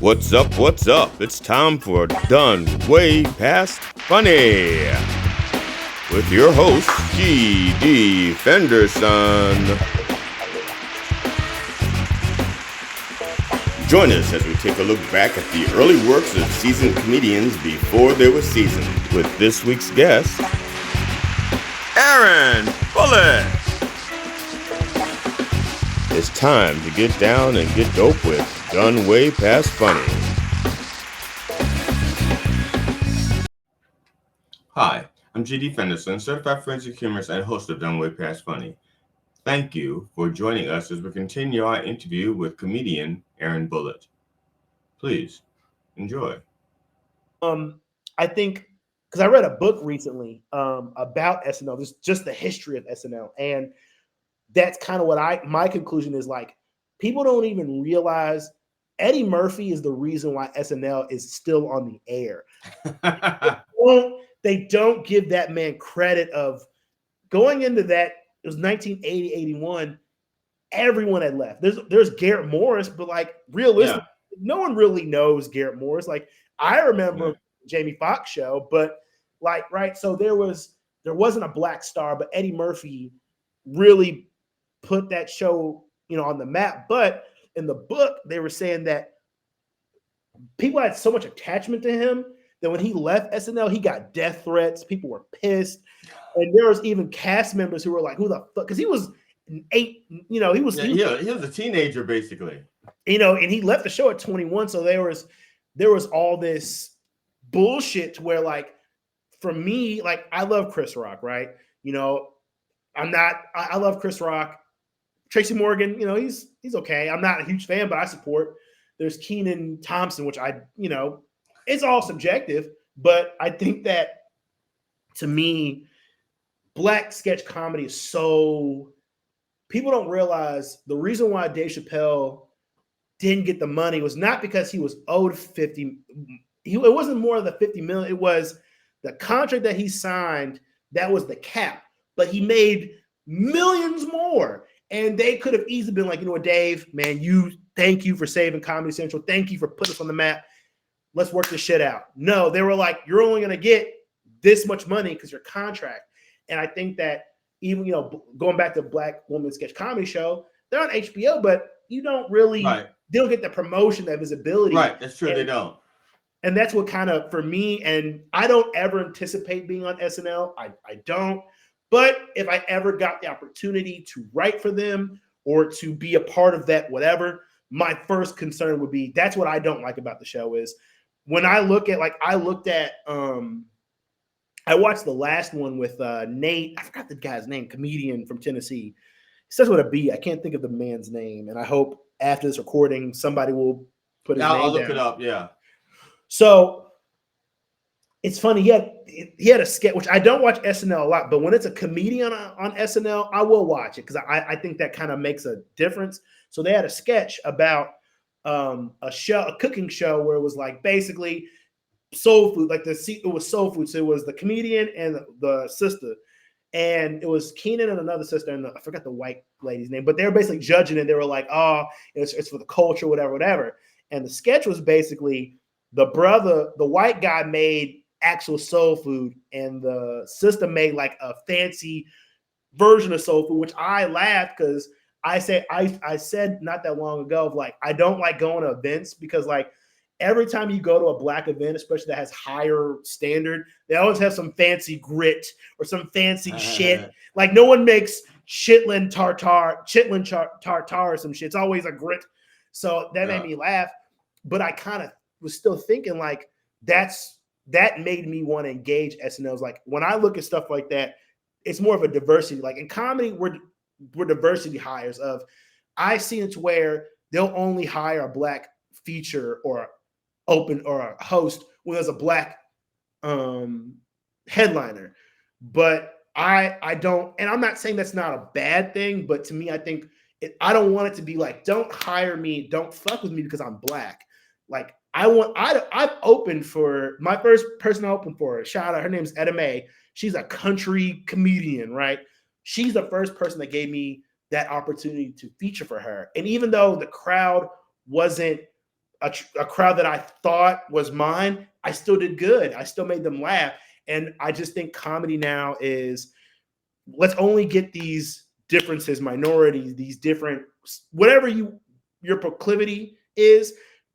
What's up? What's up? It's time for Done Way Past Funny with your host, G.D. Fenderson. Join us as we take a look back at the early works of seasoned comedians before they were seasoned with this week's guest, Aaron Bullitt. It's time to get down and get dope with Done Way Past Funny. Hi, I'm G.D. Fenderson, certified forensic humorist and host of Done Way Past Funny. Thank you for joining us as we continue our interview with comedian Aaron Bullitt. Please enjoy. I think because I read a book recently about SNL, just the history of SNL, and that's kind of what my conclusion is. Like, people don't even realize Eddie Murphy is the reason why SNL is still on the air. They don't give that man credit of going into that. It was 1980, 81. Everyone had left. There's Garrett Morris, but like realistically, no one really knows Garrett Morris. Like, I remember Jamie Foxx show, but like, right. So there wasn't a black star, but Eddie Murphy really put that show, on the map. But in the book, they were saying that people had so much attachment to him that when he left SNL, he got death threats. People were pissed. And there was even cast members who were like, who the fuck? Because he was he was a teenager, basically. And he left the show at 21. So there was all this bullshit to where, like, for me, like, I love Chris Rock, right? I love Chris Rock. Tracy Morgan, he's okay. I'm not a huge fan, but I support. There's Kenan Thompson, which it's all subjective, but I think that, to me, black sketch comedy is so, people don't realize the reason why Dave Chappelle didn't get the money was not because he was owed 50. It wasn't more of the 50 million. It was the contract that he signed. That was the cap, but he made millions more. And they could have easily been like, Dave, man, thank you for saving Comedy Central. Thank you for putting us on the map. Let's work this shit out. No, they were like, you're only going to get this much money because your contract. And I think that even, going back to Black Woman Sketch Comedy Show, they're on HBO, but you don't really, they don't get the promotion, that visibility. Right, that's true, they don't. And that's what kind of, for me, and I don't ever anticipate being on SNL. I don't. But if I ever got the opportunity to write for them or to be a part of that, whatever, my first concern would be, that's what I don't like about the show is when I look at, like, I watched the last one with Nate. I forgot the guy's name, comedian from Tennessee. He starts with a B. I can't think of the man's name. And I hope after this recording, somebody will put his name down. I'll look it up, yeah. So it's funny. He had a sketch, which I don't watch SNL a lot, but when it's a comedian on SNL, I will watch it because I think that kind of makes a difference. So they had a sketch about a cooking show where it was like basically soul food, like it was soul food. So it was the comedian and the sister, and it was Kenan and another sister, and I forgot the white lady's name, but they were basically judging it. They were like, oh, it's for the culture, whatever. And the sketch was basically the white guy made actual soul food, and the sister made like a fancy version of soul food, which I laughed because I said not that long ago of like, I don't like going to events because like every time you go to a black event, especially that has higher standard, they always have some fancy grit or some fancy shit. Like no one makes chitlin tartar or some shit. It's always a grit. So that made me laugh. But I kind of was still thinking like that made me want to engage SNL's. Like when I look at stuff like that, it's more of a diversity. Like in comedy, we're diversity hires of, I see it to where they'll only hire a black feature or open or a host when there's a black headliner. But I don't, and I'm not saying that's not a bad thing, but to me, I think I don't want it to be like, don't hire me, don't fuck with me because I'm black. Like I've opened for my first person I opened for. Shout out, her name's Etta Mae. She's a country comedian, right? She's the first person that gave me that opportunity to feature for her. And even though the crowd wasn't a crowd that I thought was mine, I still did good. I still made them laugh. And I just think comedy now is, let's only get these differences, minorities, these different, whatever your proclivity is,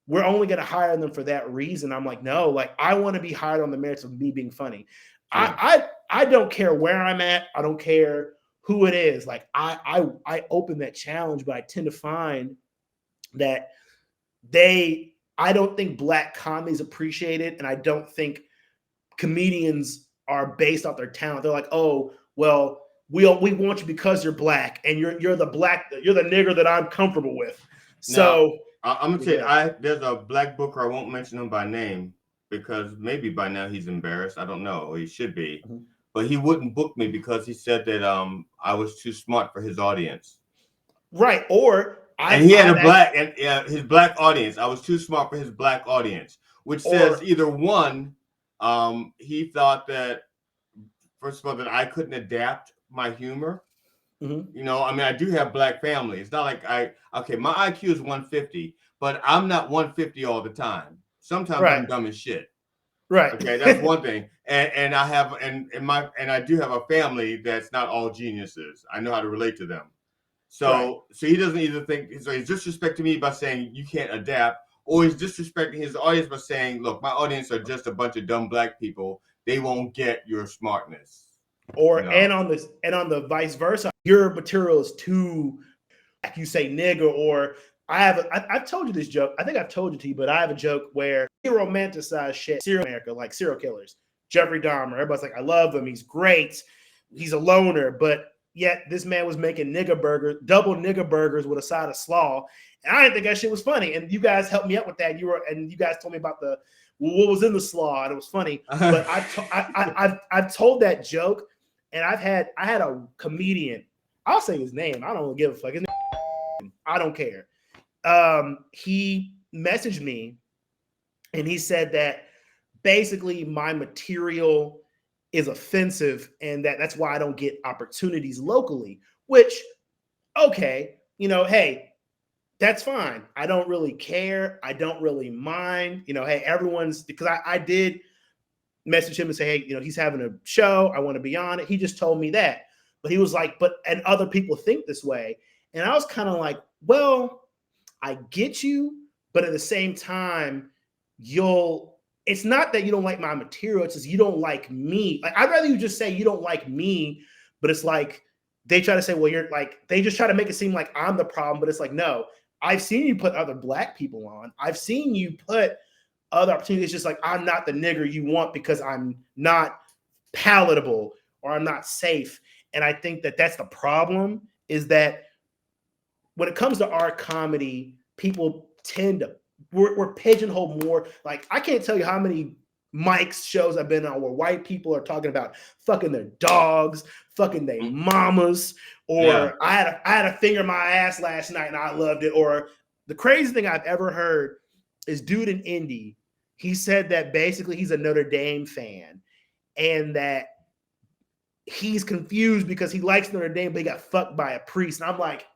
we're only going to hire them for that reason. I'm like, no, like I want to be hired on the merits of me being funny. Yeah. I don't care where I'm at. I don't care who it is. Like I open that challenge, but I tend to find that I don't think Black comedy is appreciated, and I don't think comedians are based off their talent. They're like, oh, well, we want you because you're Black, and you're the nigger that I'm comfortable with. So now, I'm gonna tell you, there's a Black booker. I won't mention him by name because maybe by now he's embarrassed. I don't know, or he should be. Mm-hmm. But he wouldn't book me because he said that I was too smart for his audience. Right, or he had his Black audience. I was too smart for his Black audience, which says either one, he thought that, first of all, that I couldn't adapt my humor. Mm-hmm. You know, I mean, I do have Black family. It's not like my IQ is 150, but I'm not 150 all the time. Sometimes I'm dumb as shit. Right. Okay, that's one thing. And I have and I do have a family that's not all geniuses. I know how to relate to them. So he doesn't either think, so he's disrespecting me by saying you can't adapt, or he's disrespecting his audience by saying, look, my audience are just a bunch of dumb Black people. They won't get your smartness. Or and on the vice versa, your material is too, like you say, nigger. Or I've told you this joke. I think I've told it to you, but I have a joke where he romanticized shit, serial America, like serial killers, Jeffrey Dahmer. Everybody's like, I love him. He's great. He's a loner, but yet this man was making double nigger burgers with a side of slaw, and I didn't think that shit was funny. And you guys helped me out with that. You guys told me about what was in the slaw, and it was funny. But I've told that joke. And I had a comedian, I'll say his name, I don't give a fuck. His name, I don't care. He messaged me and he said that basically my material is offensive and that's why I don't get opportunities locally, which, okay, hey, that's fine. I don't really care. I don't really mind. Hey, because I did message him and say, hey, he's having a show. I want to be on it. He just told me that. But he was like, and other people think this way. And I was kind of like, well, I get you. But at the same time, it's not that you don't like my material. It's just you don't like me. Like, I'd rather you just say you don't like me. But it's like, they try to say, well, you're like, they just try to make it seem like I'm the problem. But it's like, no, I've seen you put other Black people on. I've seen you put other opportunities. Just like, I'm not the nigger you want because I'm not palatable or I'm not safe. And I think that's the problem, is that when it comes to our comedy, people tend to, we're pigeonholed more. Like, I can't tell you how many Mike's shows I've been on where white people are talking about fucking their dogs, fucking their mamas, or I had a finger in my ass last night and I loved it. Or the craziest thing I've ever heard is dude in Indy. He said that basically he's a Notre Dame fan and that he's confused because he likes Notre Dame, but he got fucked by a priest. And I'm like,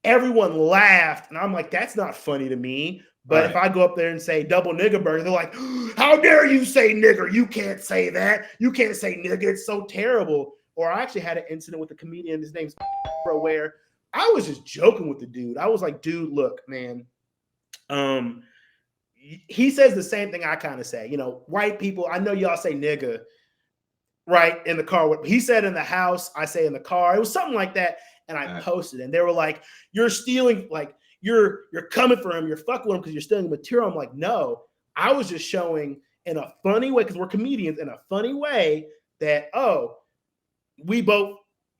everyone laughed. And I'm like, that's not funny to me. But if I go up there and say double nigger burger, they're like, how dare you say nigger? You can't say that. You can't say nigger. It's so terrible. Or I actually had an incident with a comedian. His name's where I was just joking with the dude. I was like, dude, look, man. He says the same thing I kind of say. White people, I know y'all say nigger, right, in the car. He said in the house, I say in the car. It was something like that. And I posted, and they were like, you're stealing, like, you're coming for him, you're fucking with him because you're stealing material. I'm like, no, I was just showing in a funny way, because we're comedians, in a funny way that,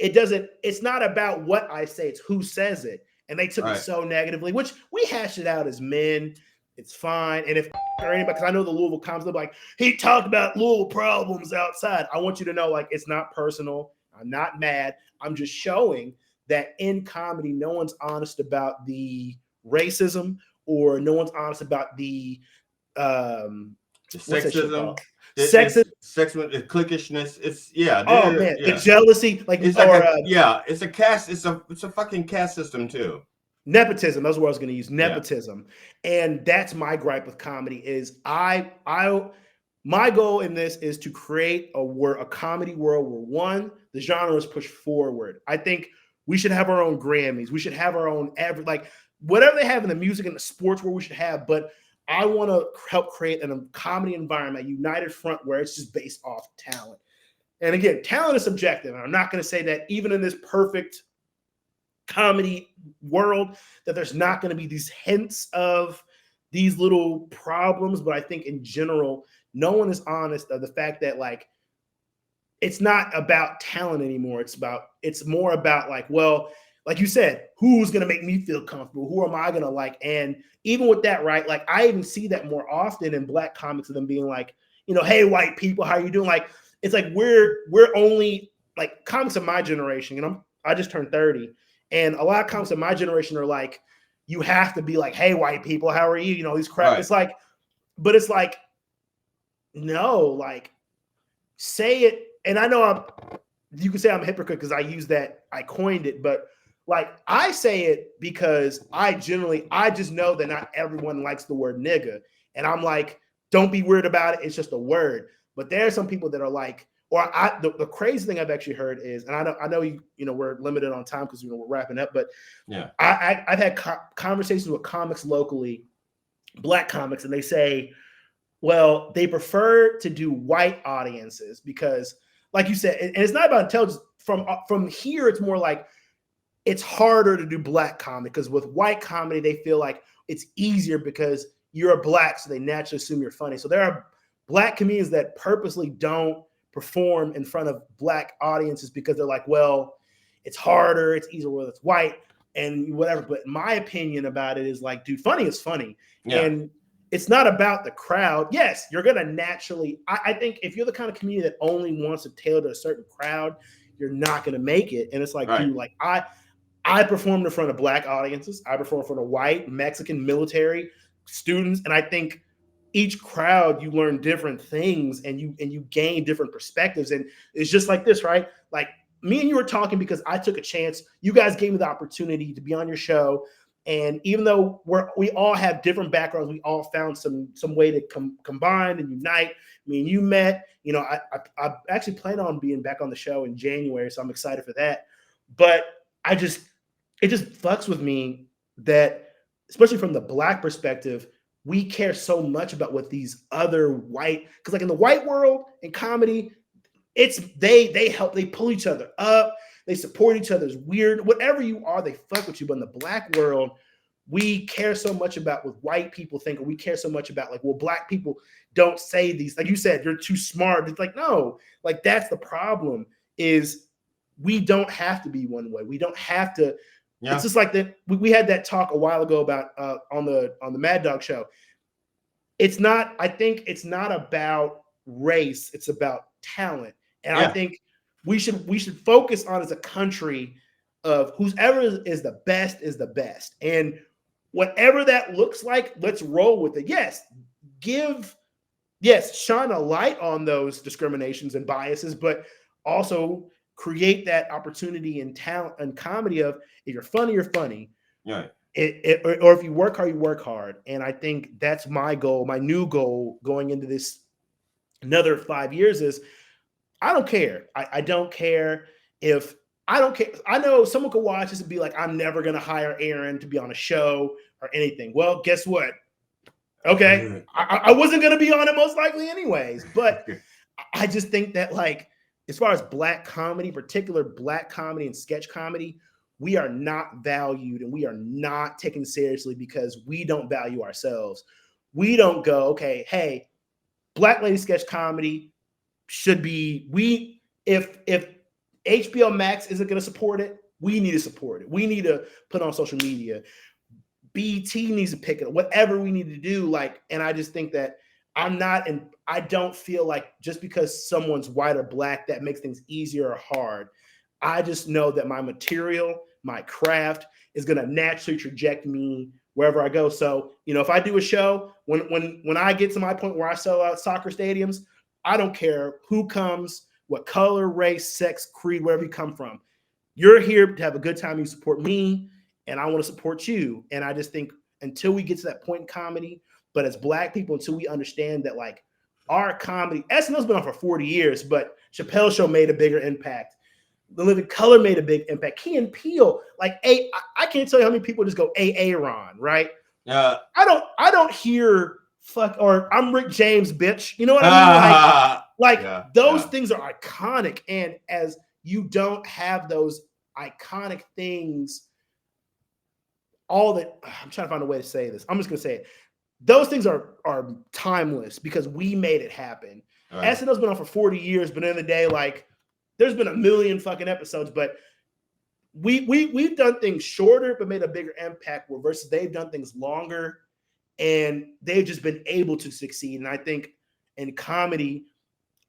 it's not about what I say, it's who says it. And they took it so negatively, which we hash it out as men. It's fine. And if or anybody, because I know the Louisville comments, they're like, he talked about Louisville problems outside. I want you to know, like, it's not personal. I'm not mad. I'm just showing that in comedy, no one's honest about the racism, or no one's honest about the sexism. Sexism, the cliquishness. It's the jealousy, like, it's it's a caste. It's a fucking caste system too. Nepotism. That's what I was going to use. Nepotism. Yeah. And that's my gripe with comedy is my goal in this is to create a comedy world where one, the genre is pushed forward. I think we should have our own Grammys. We should have our own like whatever they have in the music and the sports world we should have. But I want to help create a comedy environment, a united front where it's just based off talent. And again, talent is subjective. And I'm not going to say that even in this perfect comedy world that there's not going to be these hints of these little problems. But I think in general, no one is honest of the fact that like it's not about talent anymore. It's more about like, well, like you said, who's going to make me feel comfortable? Who am I going to like? And even with that, right? Like I even see that more often in Black comics of them being like, you know, hey, white people, how are you doing? Like, it's like we're only like comics of my generation. You know, I just turned 30, and a lot of comics of my generation are like, you have to be like, hey, white people, how are you? You know, these crap. Right. It's like, but it's like, no, like say it. And I know you can say I'm a hypocrite because I use that, I coined it, but like I say it because I just know that not everyone likes the word nigga. And I'm like, don't be weird about it. It's just a word. But there are some people that are like, or the crazy thing I've actually heard is, and I know you know we're limited on time because we're wrapping up, but yeah, I've had conversations with comics locally, Black comics, and they say, well, they prefer to do white audiences because, like you said, and it's not about intelligence. From here, it's more like it's harder to do Black comedy because with white comedy, they feel like it's easier because you're a Black, so they naturally assume you're funny. So there are Black comedians that purposely don't perform in front of Black audiences because they're like, well, it's harder, it's easier whether it's white and whatever. But my opinion about it is like, dude, funny is funny. Yeah. And it's not about the crowd. Yes, you're going to naturally, I think if you're the kind of comedian that only wants to tailor to a certain crowd, you're not going to make it. And it's like, right. Dude, like I performed in front of Black audiences. I performed in front of white, Mexican, military students. And I think each crowd, you learn different things and you gain different perspectives. And it's just like this, right? Like me and you were talking because I took a chance. You guys gave me the opportunity to be on your show. And even though we all have different backgrounds, we all found some way to combine and unite. Me and you met. You know, I actually plan on being back on the show in January, so I'm excited for that. But it just fucks with me that, especially from the Black perspective, we care so much about what these other white, because like in the white world in comedy, it's they help, they pull each other up. They support each other's weird, whatever you are, they fuck with you. But in the Black world, we care so much about what white people think, or we care so much about like, well, Black people don't say these. Like you said, you're too smart. It's like, no, like that's the problem is we don't have to be one way. We don't have to. Yeah. It's just like that. We had that talk a while ago about on the Mad Dog show. It's not, I think it's not about race. It's about talent. And yeah. I think we should focus on as a country of whoever is the best. And whatever that looks like, let's roll with it. Yes, shine a light on those discriminations and biases, but also create that opportunity and talent and comedy of if you're funny, you're funny. Yeah. Or if you work hard, you work hard. And I think that's my goal, my new goal going into this another 5 years is I don't care. I don't care if I don't care. I know someone could watch this and be like, I'm never going to hire Aaron to be on a show or anything. Well, guess what? Okay. I wasn't going to be on it most likely anyways. But I just think that like, as far as Black comedy, particular Black comedy and sketch comedy, we are not valued and we are not taken seriously because we don't value ourselves. We don't go, okay, hey, Black lady sketch comedy should be, if HBO Max isn't going to support it, we need to support it. We need to put on social media. BT needs to pick it up, whatever we need to do. Like, and I just think that I don't feel like just because someone's white or Black, that makes things easier or hard. I just know that my material, my craft is going to naturally traject me wherever I go. So, you know, if I do a show, when I get to my point where I sell out soccer stadiums, I don't care who comes, what color, race, sex, creed, wherever you come from. You're here to have a good time. You support me. and I want to support you. And I just think until we get to that point in comedy, but as Black people, until we understand that like our comedy, SNL's been on for 40 years, but Chappelle's Show made a bigger impact. The Living Color made a big impact. Key and Peele, like I can't tell you how many people just go Ron, right? I don't hear fuck or I'm Rick James, bitch. You know what I mean? Like those things are iconic, and as you don't have those iconic things, all that I'm trying to find a way to say this. I'm just gonna say it. Those things are timeless because we made it happen. Right. SNL's been on for 40 years, but in the day, like there's been a million fucking episodes, but we've done things shorter but made a bigger impact versus they've done things longer and they've just been able to succeed. And I think in comedy,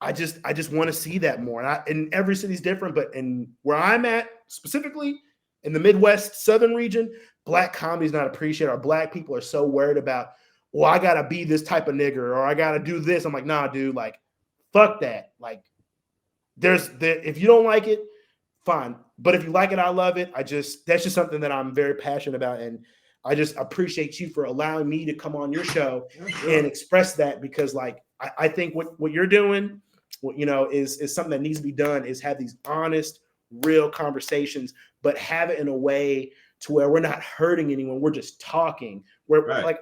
I just want to see that more. And every city's different, but in where I'm at specifically in the Midwest, Southern region, Black comedy is not appreciated. Our Black people are so worried about, well, I gotta be this type of nigger or I gotta do this. I'm like, nah, dude, like, fuck that. Like, if you don't like it, fine. But if you like it, I love it. That's just something that I'm very passionate about. And I just appreciate you for allowing me to come on your show and express that, because like, I think what you're doing, is something that needs to be done, is have these honest, real conversations, but have it in a way to where we're not hurting anyone. We're just talking. Like,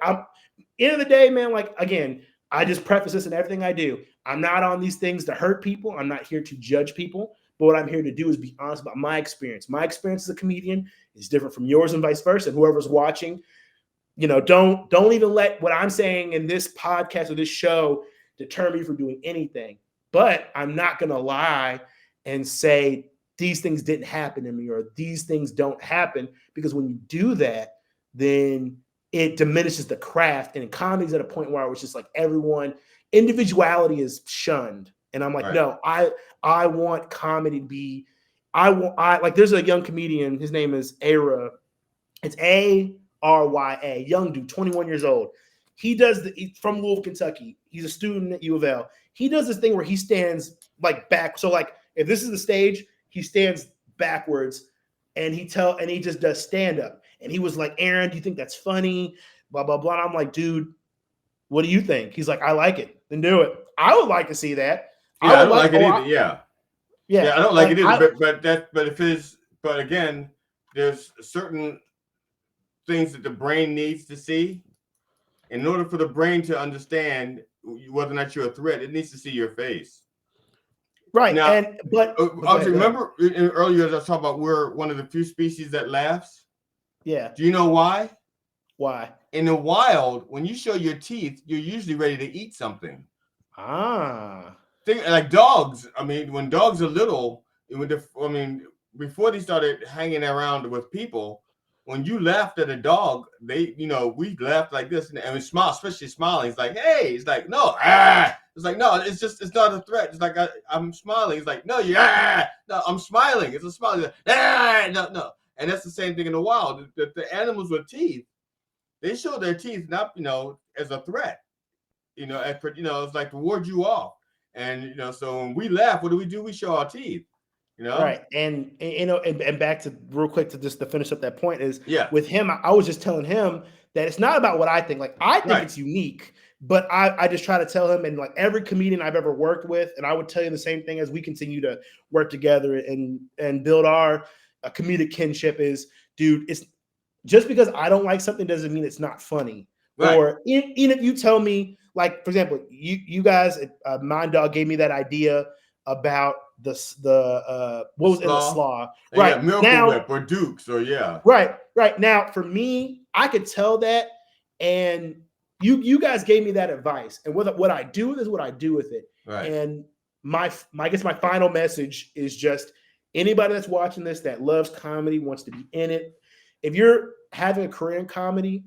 end of the day, man, like, again, I just preface this in everything I do. I'm not on these things to hurt people. I'm not here to judge people. But what I'm here to do is be honest about my experience. My experience as a comedian is different from yours and vice versa. Whoever's watching, don't even let what I'm saying in this podcast or this show deter me from doing anything. But I'm not going to lie and say these things didn't happen to me or these things don't happen, because when you do that, then it diminishes the craft. And comedy's at a point where it's just like individuality is shunned. And I'm like, no, I want comedy to be, like there's a young comedian, his name is Ara. It's Arya, young dude, 21 years old. He's from Louisville, Kentucky. He's a student at U of L. He does this thing where he stands like back. So like if this is the stage, he stands backwards and he just does stand up. And he was like, Aaron, do you think that's funny? Blah, blah, blah. And I'm like, dude, what do you think? He's like, I like it. Then do it. I would like to see that. Yeah, I don't like it either. Yeah, I don't like it either. But again, there's certain things that the brain needs to see. In order for the brain to understand whether or not you're a threat, it needs to see your face. Right. Now, remember earlier as I was talking about, we're one of the few species that laughs. Yeah. Do you know why? Why? In the wild, when you show your teeth, you're usually ready to eat something. Like dogs. I mean, when dogs are little, before they started hanging around with people, when you laughed at a dog, we laughed like this and we smile, especially smiling. It's like, hey, it's like, no, It's like, no, it's not a threat. It's like, I'm smiling. It's like, no, no, I'm smiling. It's a smile. Like, no. And that's the same thing in the wild. The animals with teeth, they show their teeth not, as a threat. It's like to ward you off. And so when we laugh, what do? We show our teeth. Right. And back to real quick to finish up that point is with him, I was just telling him that it's not about what I think. Like, I think it's unique, but I just try to tell him, and like every comedian I've ever worked with, and I would tell you the same thing as we continue to work together and build our comedic kinship is, dude, it's just because I don't like something doesn't mean it's not funny. Right. Or even if you tell me, like, for example, you guys, Mind Dog gave me that idea about the what was in the slaw, right? Yeah, Miracle Whip or Dukes, or right now for me, I could tell that, and you guys gave me that advice, and what I do with is what I do with it. Right. And I guess my final message is just anybody that's watching this that loves comedy, wants to be in it. If you're having a career in comedy,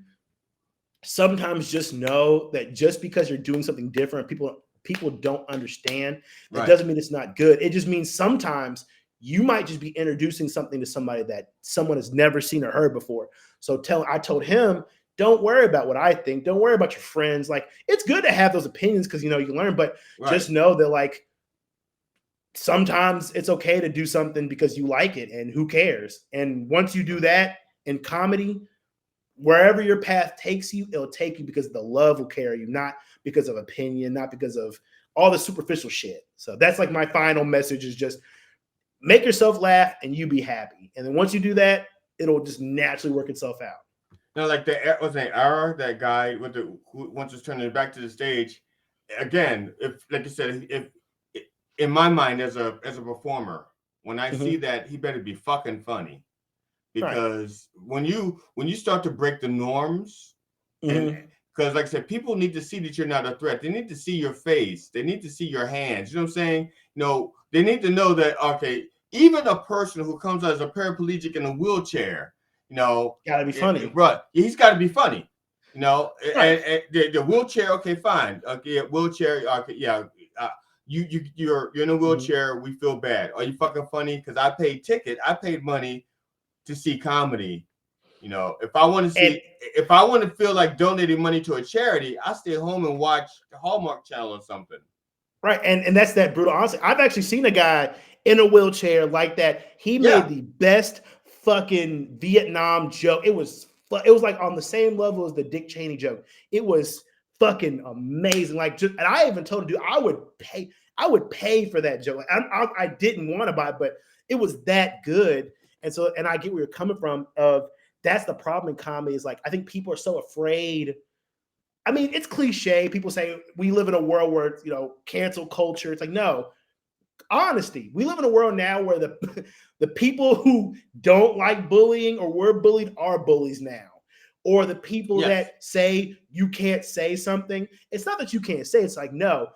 sometimes just know that just because you're doing something different, people don't understand. That doesn't mean it's not good. It just means sometimes you might just be introducing something to somebody that someone has never seen or heard before. So I told him, don't worry about what I think. Don't worry about your friends. Like, it's good to have those opinions because, you learn, but just know that, like, sometimes it's okay to do something because you like it, and who cares? And once you do that, in comedy, wherever your path takes you, it'll take you because the love will carry you, not because of opinion, not because of all the superficial shit. So that's like my final message is just make yourself laugh and you be happy. And then once you do that, it'll just naturally work itself out. Like the was an error, that guy with the who once was turning back to the stage. Again, if like you said, if in my mind as a performer, when I see that, he better be fucking funny, because when you start to break the norms, and because like I said, people need to see that you're not a threat. They need to see your face. They need to see your hands. You know what I'm saying? No, they need to know that, okay, even a person who comes out as a paraplegic in a wheelchair, gotta be funny. Right? He's got to be funny. And the wheelchair, okay, fine. Okay, wheelchair, okay, yeah. You're in a wheelchair. We feel bad. Are you fucking funny? Because I paid money to see comedy. If I want to feel like donating money to a charity, I stay home and watch the Hallmark Channel or something. Right, and that's that brutal honesty. I've actually seen a guy in a wheelchair like that. He made the best fucking Vietnam joke. It was like on the same level as the Dick Cheney joke. It was fucking amazing. Like, and I even told him, dude, I would pay for that joke. I didn't want to buy it, but it was that good. And so, and I get where you're coming from. That's the problem in comedy, is like, I think people are so afraid. I mean, it's cliche. People say we live in a world where, cancel culture. It's like, no, honesty. We live in a world now where the people who don't like bullying or were bullied are bullies now. Or the people that say you can't say something. It's not that you can't say. It's like, no,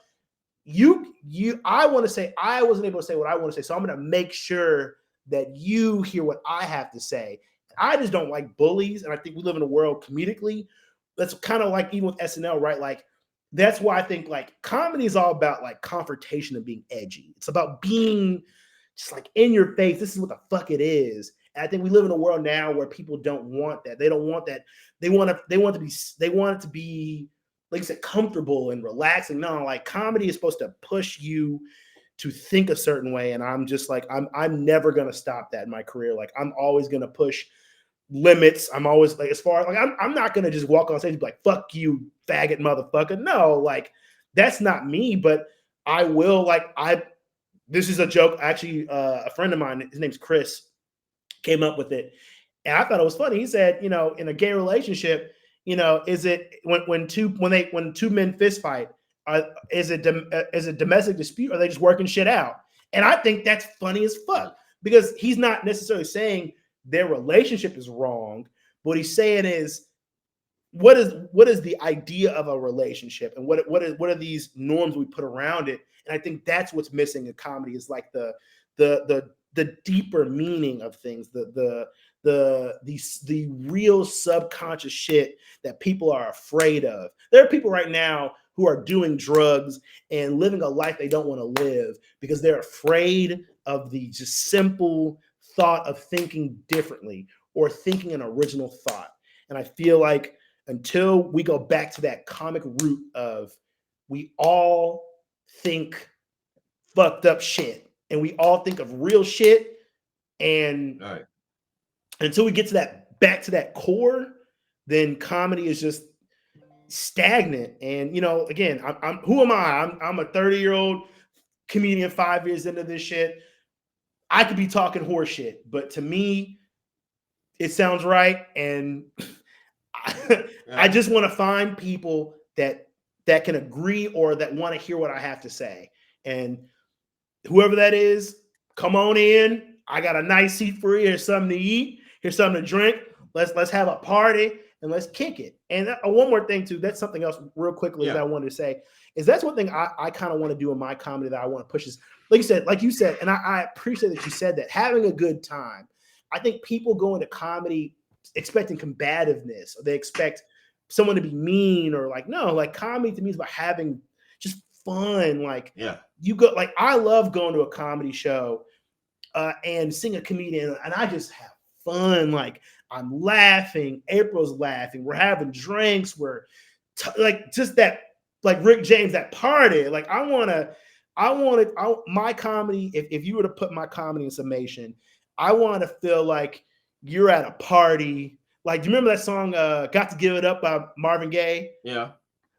I want to say, I wasn't able to say what I want to say. So I'm going to make sure that you hear what I have to say. I just don't like bullies. And I think we live in a world comedically that's kind of like, even with SNL, right? Like, that's why I think like comedy is all about like confrontation and being edgy. It's about being just like in your face. This is what the fuck it is. And I think we live in a world now where people don't want that. They don't want that. They want it to be, like I said, comfortable and relaxing. No, like comedy is supposed to push you to think a certain way. And I'm just like, I'm never going to stop that in my career. Like, I'm always going to push limits. I'm always like, as far as like, I'm not going to just walk on stage and be like, fuck you, faggot motherfucker. No, like, that's not me, but I will, this is a joke. Actually, a friend of mine, his name's Chris, came up with it. And I thought it was funny. He said, in a gay relationship, is it when two men fist fight, is it domestic dispute? Or are they just working shit out? And I think that's funny as fuck, because he's not necessarily saying their relationship is wrong. What he's saying is, what is the idea of a relationship, and what are these norms we put around it? And I think that's what's missing in comedy, is like the deeper meaning of things, the real subconscious shit that people are afraid of. There are people right now who are doing drugs and living a life they don't want to live because they're afraid of the just simple thought of thinking differently or thinking an original thought. And I feel like until we go back to that comic root of, we all think fucked up shit and we all think of real shit, and until we get to that, back to that core, then comedy is just stagnant. And again, I'm who am I? I'm a 30-year-old comedian, 5 years into this shit. I could be talking horse shit, but to me, it sounds right. And I just want to find people that can agree or that want to hear what I have to say. And whoever that is, come on in. I got a nice seat for you. Here's something to eat. Here's something to drink. Let's have a party and let's kick it. And one more thing too, that's something else real quickly that I wanted to say, is that's one thing I kind of want to do in my comedy that I want to push is, like you said, and I appreciate that you said that, having a good time. I think people go into comedy expecting combativeness, or they expect someone to be mean, or like, no, like comedy to me is about having just fun. Like, you go, like, I love going to a comedy show and seeing a comedian, and I just have fun. Like, I'm laughing, April's laughing, we're having drinks, we're like just that, like Rick James, that party. Like, I want my comedy, if you were to put my comedy in summation, I want to feel like you're at a party. Like, do you remember that song, Got to Give It Up by Marvin Gaye? Yeah.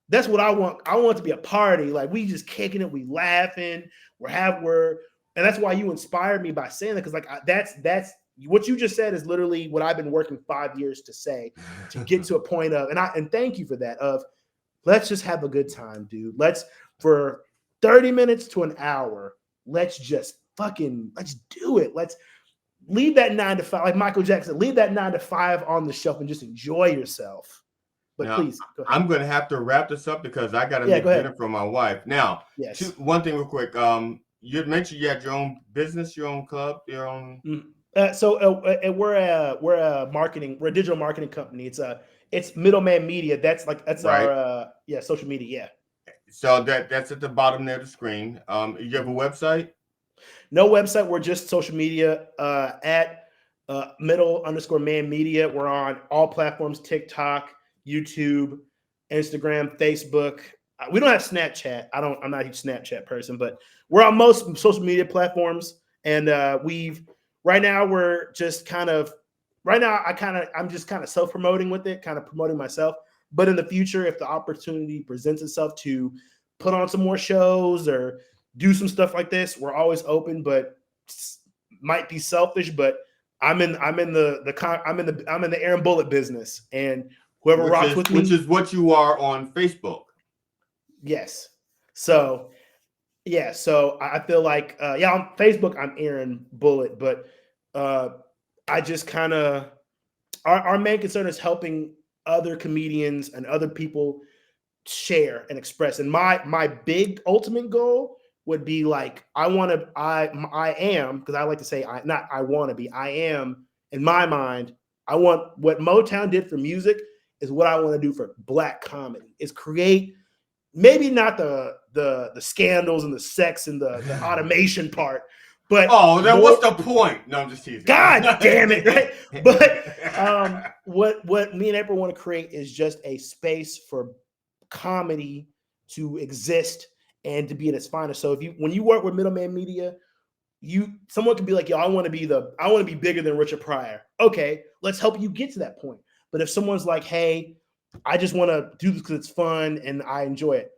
That's what I want. I want it to be a party. Like, we just kicking it, we laughing, and that's why you inspired me by saying that. Cause like, that's what you just said is literally what I've been working 5 years to say, to get to a point of, and thank you for that, of let's just have a good time, dude. For 30 minutes to an hour, let's do it. Let's leave that 9 to 5, like Michael Jackson, leave that 9 to 5 on the shelf and just enjoy yourself. But now, please, go ahead. I'm going to have to wrap this up because I got to make go ahead. dinner for my wife. Now, Yes. one thing real quick. You mentioned you had your own business, your own club, your own. We're a digital marketing company. It's Middleman Media. That's Right. our social media. Yeah. So that's at the bottom there of the screen. You have a website? No website. We're just social media at middle_man media. We're on all platforms: TikTok, YouTube, Instagram, Facebook. We don't have Snapchat. I'm not a huge Snapchat person, but we're on most social media platforms. And right now we're just I'm just kind of self-promoting with it, kind of promoting myself. But in the future, if the opportunity presents itself to put on some more shows or do some stuff like this, we're always open. But might be selfish, but I'm in the Aaron Bullitt business, and whoever rocks with me, which is what you are on Facebook. Yes. So I feel like on Facebook I'm Aaron Bullitt, but I just kind of our main concern is helping other comedians and other people share and express. And my big ultimate goal would be like, I am, because I like to say I am, in my mind, I want what Motown did for music is what I want to do for Black comedy, is create maybe not the scandals and the sex and the automation part, but then what's the point? No, I'm just teasing. God damn it, right? But what me and April want to create is just a space for comedy to exist and to be at its finest. So when you work with Middleman Media, someone can be like, yo, I want to be bigger than Richard Pryor. Okay, let's help you get to that point. But if someone's like, hey, I just want to do this because it's fun and I enjoy it,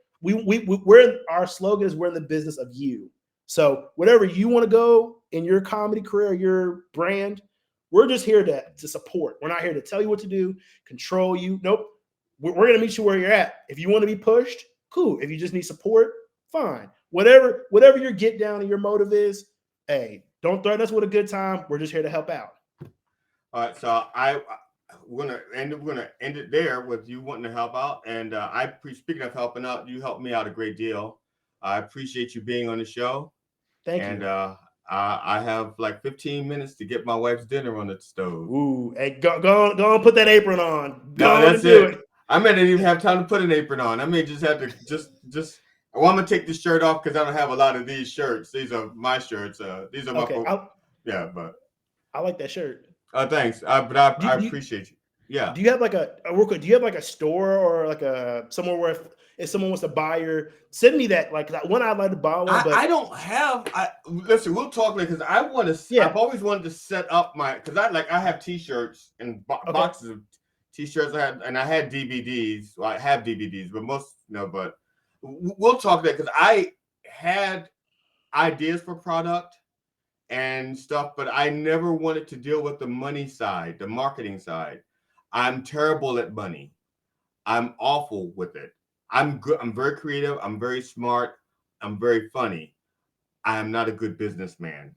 our slogan is, we're in the business of you. So whatever you want to go in your comedy career, your brand, we're just here to support. We're not here to tell you what to do, control you. Nope. We're going to meet you where you're at. If you want to be pushed, cool. If you just need support, fine. Whatever your get down and your motive is, hey, don't threaten us with a good time. We're just here to help out. All right. So we're gonna end it there with you wanting to help out. And speaking of helping out, you helped me out a great deal. I appreciate you being on the show. Thank you. And I have like 15 minutes to get my wife's dinner on the stove. Ooh, hey, go on, put that apron on. That's it. I may not even have time to put an apron on. I may just have to just. Well, I'm gonna take the shirt off because I don't have a lot of these shirts. These are my shirts. These are my. Okay, but I like that shirt. Thanks. But I appreciate you. Yeah. Do you have like do you have like a store or like somewhere where if someone wants to buy send me that, like one I'd like to buy one. But I don't have. Listen, we'll talk later because I want to. Yeah. I've always wanted to set up because I have T-shirts and boxes of T-shirts. I had DVDs. Well, I have DVDs, but most but we'll talk there because I had ideas for product and stuff, but I never wanted to deal with the money side, the marketing side. I'm terrible at money. I'm awful with it. I'm good. I'm very creative. I'm very smart. I'm very funny. I am not a good businessman.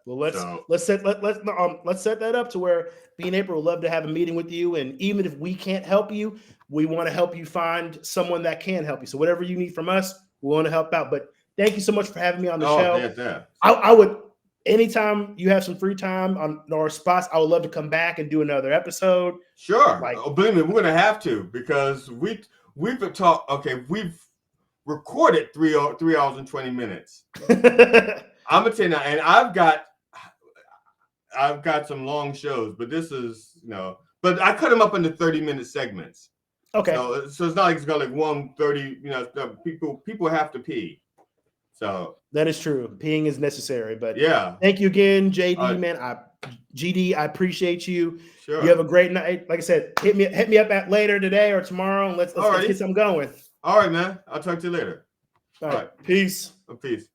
Well, let's set that up to where me and April would love to have a meeting with you. And even if we can't help you, we want to help you find someone that can help you. So whatever you need from us, we want to help out. But thank you so much for having me on the show. Yeah. I would, anytime you have some free time on our spots, I would love to come back and do another episode. Sure. Believe me, we're going to have to, because we've talked. Okay, we've recorded 3 hours and 20 minutes. I'm gonna tell you now, and I've got some long shows, but this is but I cut them up into 30-minute segments. Okay. So it's not like it's got like 1:30. People have to pee. So that is true. Peeing is necessary. But yeah. Thank you again, JD, man. I GD, I appreciate you. Sure. You have a great night. Like I said, hit me up at later today or tomorrow, and let's get something going. All right, man. I'll talk to you later. All right. Peace. Peace.